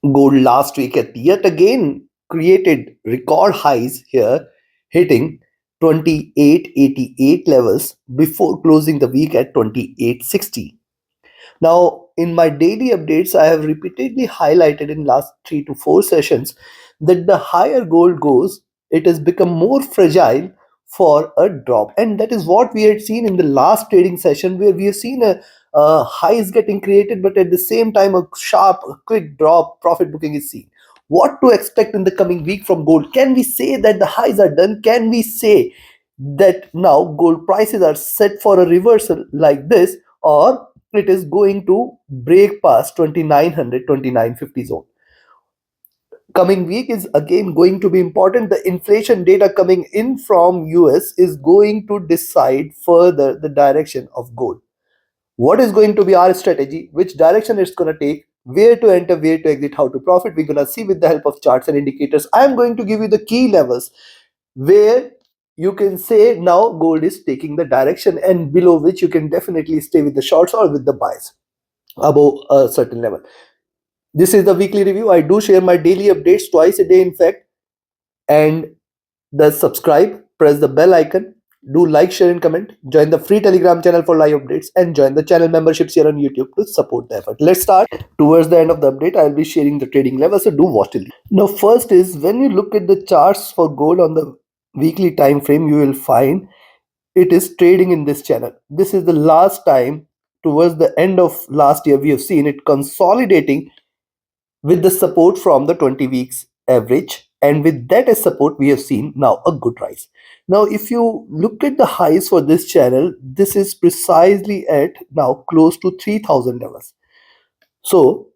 Gold last week at yet again created record highs here, hitting 2888 levels before closing the week at 2860. Now, in my daily updates, I have repeatedly highlighted in last 3 to 4 sessions that the higher gold goes, it has become more fragile for a drop, and that is what we had seen in the last trading session, where we have seen a highs getting created, but at the same time, a sharp, a quick drop, profit booking is seen. What to expect in the coming week from gold? Can we say that the highs are done? Can we say that now gold prices are set for a reversal like this, or it is going to break past 2900 2950 zone? Coming week is again going to be important. The inflation data coming in from US is going to decide further the direction of gold. What is going to be our strategy, which direction it's going to take, where to enter, where to exit, how to profit, we're going to see with the help of charts and indicators. I am going to give you the key levels where you can say now gold is taking the direction, and below which you can definitely stay with the shorts or with the buys above a certain level. This is the weekly review. I do share my daily updates twice a day, in fact. And the subscribe, press the bell icon, do like, share, and comment. Join the free Telegram channel for live updates, and join the channel memberships here on YouTube to support the effort. Let's start. Towards the end of the update, I'll be sharing the trading levels, so do watch till. Now, first is when you look at the charts for gold on the weekly time frame, you will find it is trading in this channel. This is the last time towards the end of last year we have seen it consolidating with the support from the 20 weeks average, and with that as support we have seen now a good rise. Now if you look at the highs for this channel, this is precisely at now close to 3000 levels. So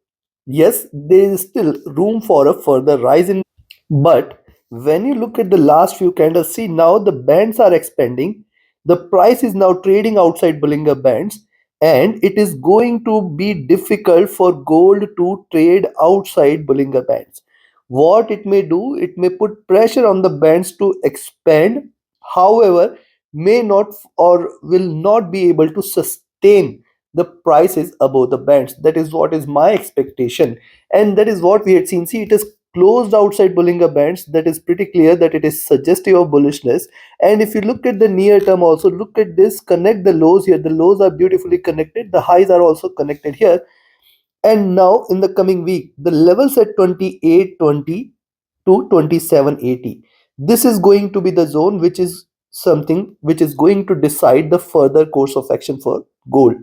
yes, there is still room for a further rise in, but when you look at the last few candles, see now the bands are expanding. The price is now trading outside Bollinger Bands, and it is going to be difficult for gold to trade outside Bollinger Bands. What it may do, it may put pressure on the bands to expand, however, may not or will not be able to sustain the prices above the bands. That is what is my expectation, and that is what we had seen. See, it is closed outside Bollinger Bands. That is pretty clear that it is suggestive of bullishness. And if you look at the near term also, look at this, connect the lows here. The lows are beautifully connected. The highs are also connected here. And now in the coming week, the levels at 2820 to 2780. This is going to be the zone which is something which is going to decide the further course of action for gold.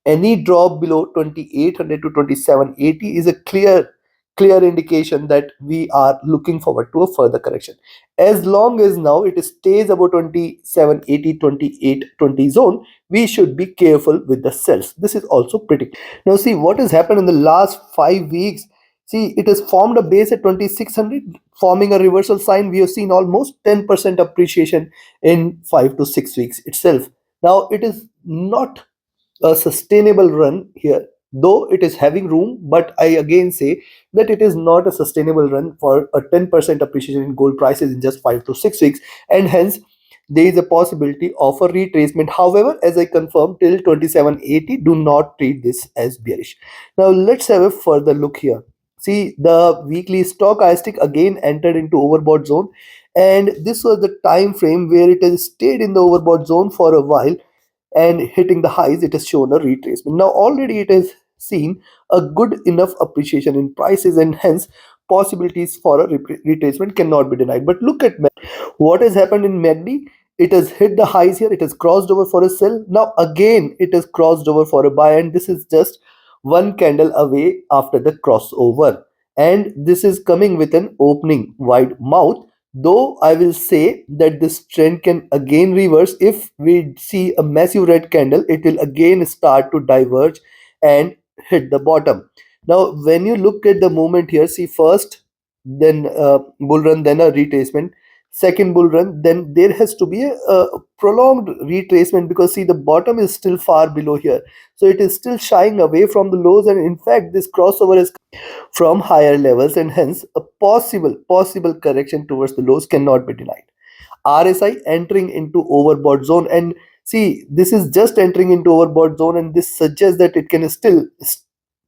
Any drop below 2800 to 2780 is a clear indication that we are looking forward to a further correction. As long as now it stays above 2780 2820 zone, we should be careful with the sells. This is also pretty. Now see what has happened in the last 5 weeks. See, it has formed a base at 2600, forming a reversal sign. We have seen almost 10% appreciation in 5 to 6 weeks itself. Now it is not a sustainable run here, though it is having room, but I again say that it is not a sustainable run for a 10% appreciation in gold prices in just 5 to 6 weeks, and hence there is a possibility of a retracement. However, as I confirmed, till 2780, do not treat this as bearish. Now let's have a further look here. See, the weekly stochastic again entered into overbought zone, and this was the time frame where it has stayed in the overbought zone for a while, and hitting the highs, it has shown a retracement. Now already it has seen a good enough appreciation in prices, and hence possibilities for a retracement cannot be denied. But look at what has happened in MACD. It has hit the highs here, it has crossed over for a sell. Now again it has crossed over for a buy, and this is just one candle away after the crossover, and this is coming with an opening wide mouth. Though I will say that this trend can again reverse. If we see a massive red candle, it will again start to diverge and hit the bottom. Now when you look at the movement here, see, first then bull run, then a retracement, second bull run, then there has to be a prolonged retracement, because see, the bottom is still far below here, so it is still shying away from the lows, and in fact this crossover is from higher levels, and hence a possible correction towards the lows cannot be denied. RSI entering into overbought zone, and see, this is just entering into overbought zone, and this suggests that it can still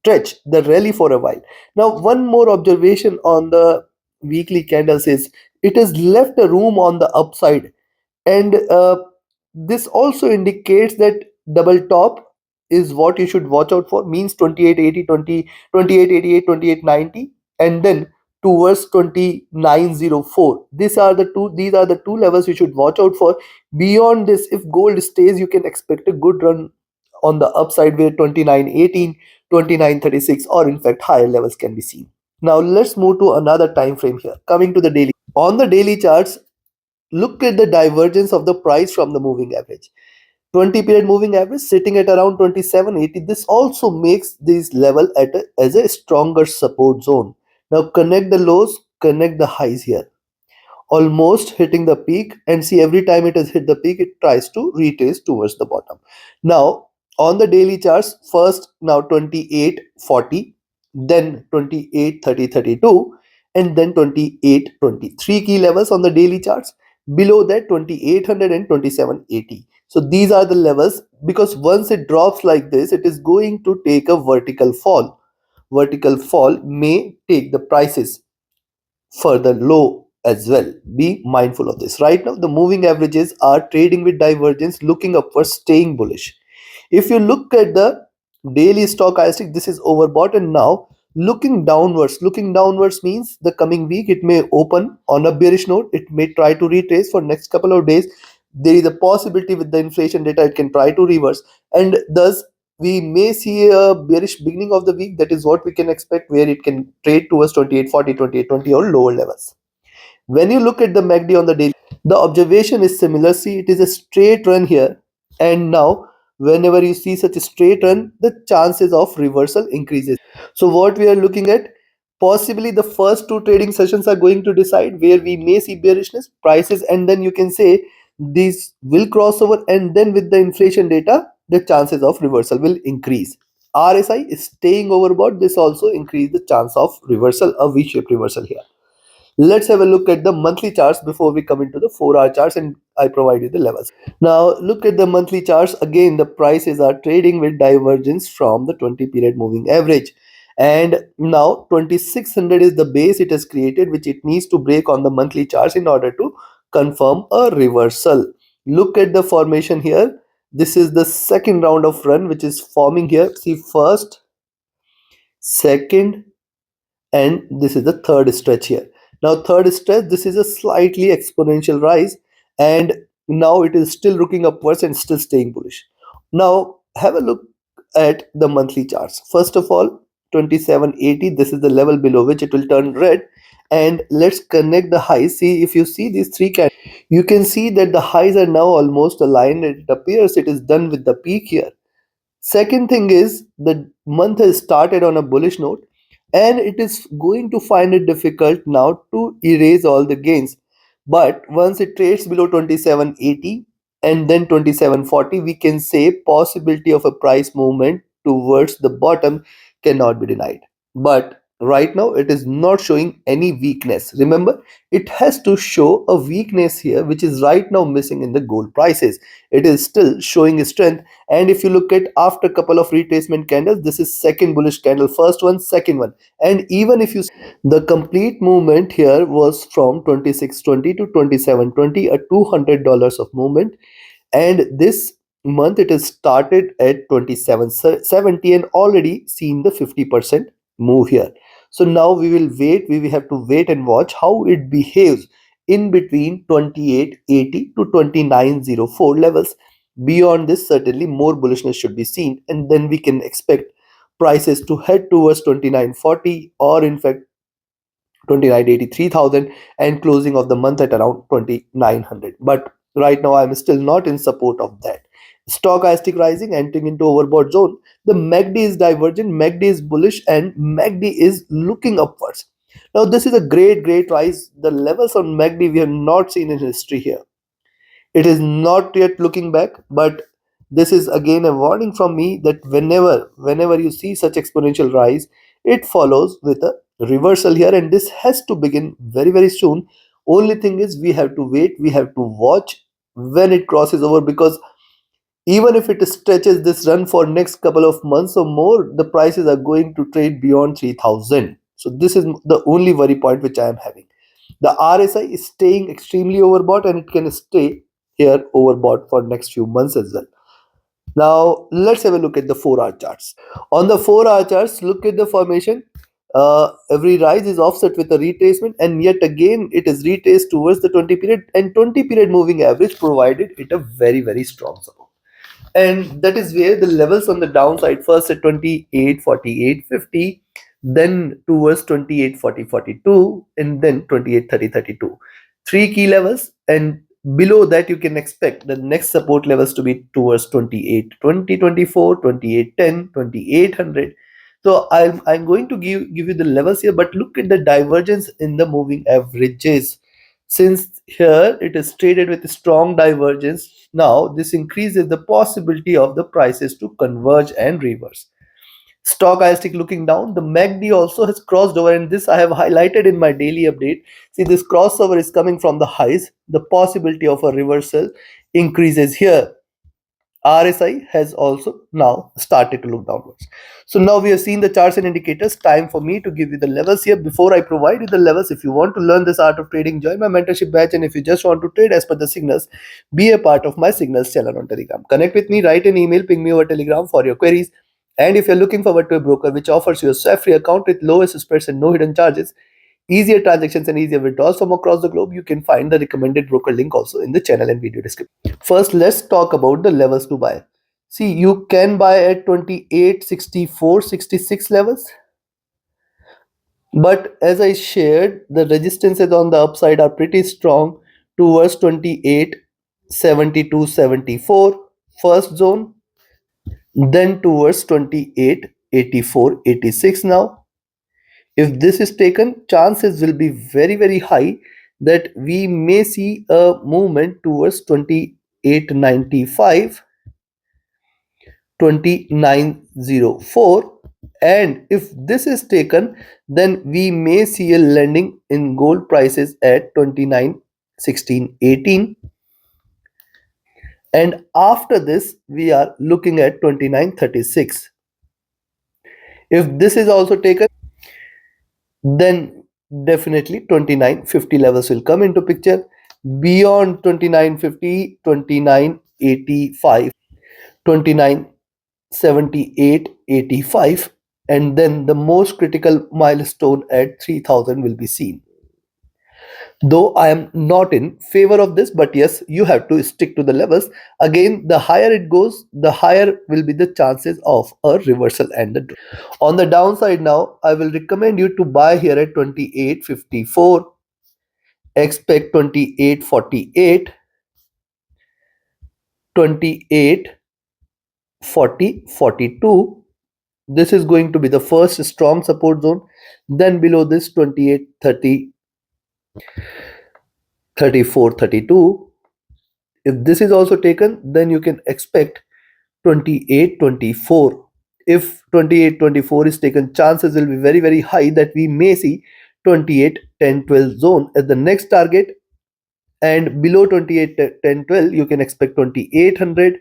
stretch the rally for a while. Now, one more observation on the weekly candles is it has left a room on the upside, and this also indicates that double top is what you should watch out for, means 2880, 2888, 2890, and then towards 2904. These are the two levels you should watch out for. Beyond this, if gold stays, you can expect a good run on the upside where 2918, 2936, or in fact higher levels can be seen. Now let's move to another time frame here. Coming to the daily, on the daily charts, look at the divergence of the price from the moving average. 20 period moving average sitting at around 2780. This also makes this level as a stronger support zone. Now connect the lows, connect the highs here, almost hitting the peak, and see every time it has hit the peak it tries to retrace towards the bottom. Now on the daily charts, first now 2840, then 2830, and then 2823 key levels on the daily charts. Below that 2800 and 2780. So these are the levels, because once it drops like this it is going to take a vertical fall. Vertical fall may take the prices further low as well. Be mindful of this. Right now, the moving averages are trading with divergence, looking upwards, staying bullish. If you look at the daily stochastic, this is overbought, and now looking downwards. Looking downwards means the coming week it may open on a bearish note. It may try to retrace for next couple of days. There is a possibility with the inflation data it can try to reverse, and thus we may see a bearish beginning of the week. That is what we can expect, where it can trade towards 2840, 2820 or lower levels. When you look at the MACD on the daily, the observation is similar. See, it is a straight run here, and now whenever you see such a straight run, the chances of reversal increases. So what we are looking at, possibly the first two trading sessions are going to decide where we may see bearishness prices, and then you can say these will cross over, and then with the inflation data the chances of reversal will increase. RSI is staying overbought. This also increase the chance of reversal, a V-shaped reversal here. Let's have a look at the monthly charts before we come into the 4-hour charts, and I provide you the levels. Now look at the monthly charts. Again, the prices are trading with divergence from the 20 period moving average. And now 2600 is the base it has created, which it needs to break on the monthly charts in order to confirm a reversal. Look at the formation here. This is the second round of run which is forming here. See, first, second, and this is the third stretch here. Now third stretch, this is a slightly exponential rise, and now it is still looking upwards and still staying bullish. Now have a look at the monthly charts. First of all, 2780, this is the level below which it will turn red, and let's connect the highs. See, if you see these three candles, you can see that the highs are now almost aligned. It appears it is done with the peak here. Second thing is the month has started on a bullish note, and it is going to find it difficult now to erase all the gains. But once it trades below 2780 and then 2740, we can say possibility of a price movement towards the bottom cannot be denied. But right now it is not showing any weakness. Remember, it has to show a weakness here, which is right now missing in the gold prices. It is still showing strength, and if you look at after couple of retracement candles, this is second bullish candle, first one, second one, and even if you the complete movement here was from 2620 to 2720, a $200 of movement, and this month it has started at 2770 and already seen the 50% move here. So now we will have to wait and watch how it behaves in between 2880 to 2904 levels. Beyond this, certainly more bullishness should be seen, and then we can expect prices to head towards 2940, or in fact 2983,000, and closing of the month at around 2900. But right now I'm still not in support of that. Stochastic rising, entering into overbought zone. The MACD is divergent, MACD is bullish, and MACD is looking upwards. Now this is a great rise. The levels on MACD we have not seen in history here. It is not yet looking back, but this is again a warning from me that whenever you see such exponential rise, it follows with a reversal here, and this has to begin very soon. Only thing is we have to wait, we have to watch when it crosses over, because Even if it stretches this run for next couple of months or more, the prices are going to trade beyond 3000. So this is the only worry point which I am having. The RSI is staying extremely overbought, and it can stay here overbought for next few months as well. Now let's have a look at the 4-hour charts. On the 4-hour charts, look at the formation. Every rise is offset with a retracement, and yet again it is retraced towards the 20 period, and 20 period moving average provided it a very strong support. And that is where the levels on the downside, first at 28.48.50, then towards 28.40.42, and then 28.30.32. Three key levels, and below that you can expect the next support levels to be towards 28.20.24, 28.10, 2800. So I'm going to give you the levels here, but look at the divergence in the moving averages. Since here it is traded with a strong divergence, now this increases the possibility of the prices to converge and reverse. Stochastic looking down, the MACD also has crossed over, and this I have highlighted in my daily update. See, this crossover is coming from the highs. The possibility of a reversal increases here. RSI has also now started to look downwards. So now we have seen the charts and indicators. Time for me to give you the levels here. Before I provide you the levels, if you want to learn this art of trading, join my mentorship batch. And if you just want to trade as per the signals, be a part of my signals channel on Telegram. Connect with me, write an email, ping me over Telegram for your queries. And if you're looking forward to a broker which offers you a swap-free account with lowest spreads and no hidden charges, easier transactions and easier withdrawals from across the globe, you can find the recommended broker link also in the channel and video description. First, let's talk about the levels to buy. See, you can buy at 28, 64, 66 levels. But as I shared, the resistances on the upside are pretty strong towards 28, 72, 74, first zone, then towards 28, 84, 86 now. If this is taken, chances will be very high that we may see a movement towards 28.95, 2904, and if this is taken, then we may see a landing in gold prices at 29.16.18, and after this we are looking at 29.36. If this is also taken, then definitely 29.50 levels will come into picture. Beyond 29.50, 29.85, 29.78.85, and then the most critical milestone at 3000 will be seen. Though I am not in favor of this, but yes, you have to stick to the levels. Again, the higher it goes, the higher will be the chances of a reversal and the drop. On the downside now, I will recommend you to buy here at 28.54, expect 28.48, 28.40, 42. This is going to be the first strong support zone. Then below this 28.30, 34, 32. If this is also taken, then you can expect 28.24. If 28.24 is taken, chances will be very high that we may see 28.10.12 zone as the next target, and below 28.10.12 you can expect 2800,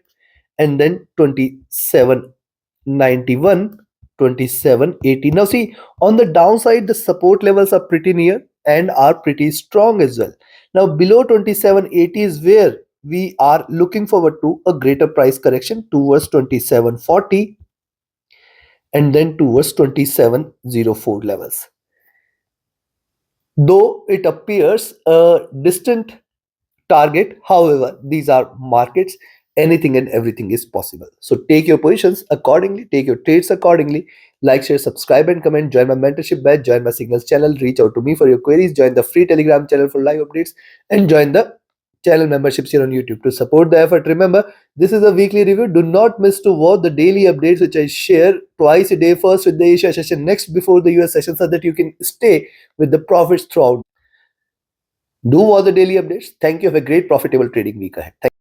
and then 27.91, 27.80. Now see, on the downside the support levels are pretty near and are pretty strong as well. Now below 27.80 is where we are looking forward to a greater price correction towards 27.40, and then towards 27.04 levels. Though it appears a distant target, however, these are markets. Anything and everything is possible. So take your positions accordingly, take your trades accordingly. Like, share, subscribe, and comment. Join my mentorship batch, join my signals channel, reach out to me for your queries, join the free Telegram channel for live updates, and join the channel memberships here on YouTube to support the effort. Remember, this is a weekly review. Do not miss to watch the daily updates which I share twice a day, first with the Asia session, next before the US session, so that you can stay with the profits throughout. Do watch the daily updates. Thank you. Have a great profitable trading week ahead. Thank